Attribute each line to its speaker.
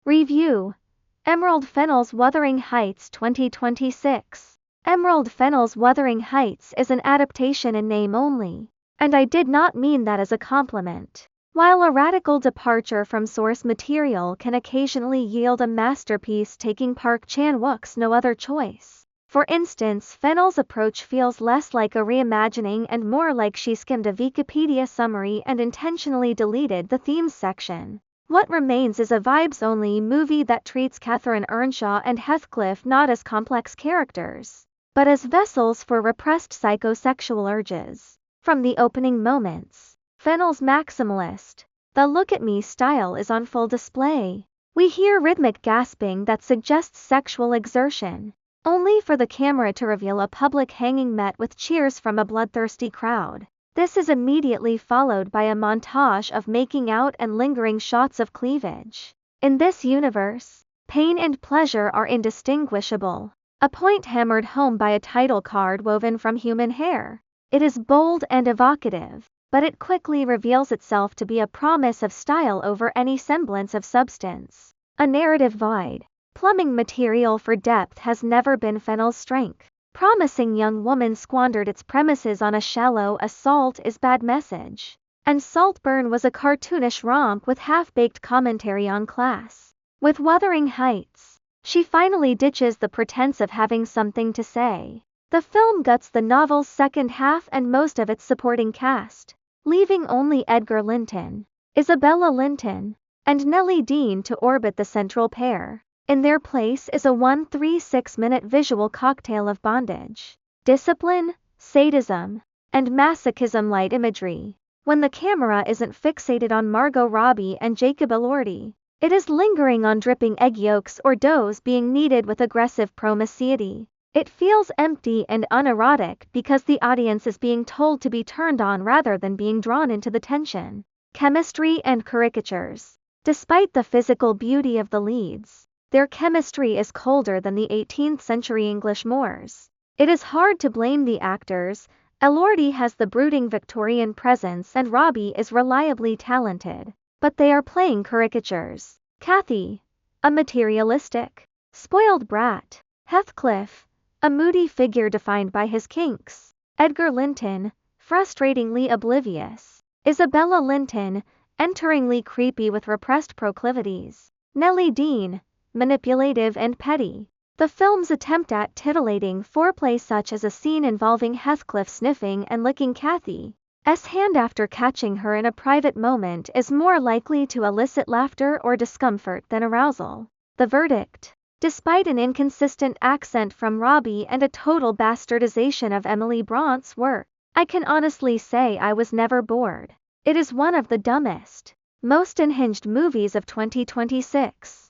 Speaker 1: Review: Emerald Fennell's Wuthering Heights 2026. Emerald Fennell's Wuthering Heights is an adaptation in name only, and I did not mean that as a compliment. While a radical departure from source material can occasionally yield a masterpiece, taking Park Chan-wook's no other choice. For instance, Fennell's approach feels less like a reimagining and more like she skimmed a Wikipedia summary and intentionally deleted the themes section. What remains is a vibes-only movie that treats Catherine Earnshaw and Heathcliff not as complex characters, but as vessels for repressed psychosexual urges. From the opening moments, Fennell's maximalist, the look-at-me style is on full display. We hear rhythmic gasping that suggests sexual exertion, only for the camera to reveal a public hanging met with cheers from a bloodthirsty crowd. This is immediately followed by a montage of making out and lingering shots of cleavage. In this universe, pain and pleasure are indistinguishable, a point hammered home by a title card woven from human hair. It is bold and evocative, but it quickly reveals itself to be a promise of style over any semblance of substance. A narrative void. Plumbing material for depth has never been Fennell's strength. Promising Young Woman squandered its premises on a shallow assault is bad message, and Saltburn was a cartoonish romp with half-baked commentary on class. With Wuthering Heights, she finally ditches the pretense of having something to say. The film guts the novel's second half and most of its supporting cast, leaving only Edgar Linton, Isabella Linton, and Nellie Dean to orbit the central pair. In their place is a 136-minute visual cocktail of bondage, discipline, sadism, and masochism-light imagery. When the camera isn't fixated on Margot Robbie and Jacob Elordi, it is lingering on dripping egg yolks or doughs being kneaded with aggressive promiscuity. It feels empty and unerotic because the audience is being told to be turned on rather than being drawn into the tension. Chemistry and caricatures. Despite the physical beauty of the leads, their chemistry is colder than the 18th century English Moors. It is hard to blame the actors. Elordi has the brooding Victorian presence and Robbie is reliably talented, but they are playing caricatures. Kathy, a materialistic, spoiled brat. Heathcliff, a moody figure defined by his kinks. Edgar Linton, frustratingly oblivious. Isabella Linton, enteringly creepy with repressed proclivities. Nellie Dean, manipulative and petty. The film's attempt at titillating foreplay, such as a scene involving Heathcliff sniffing and licking Kathy's hand after catching her in a private moment, is more likely to elicit laughter or discomfort than arousal. The verdict. Despite an inconsistent accent from Robbie and a total bastardization of Emily Brant's work, I can honestly say I was never bored. It is one of the dumbest, most unhinged movies of 2026.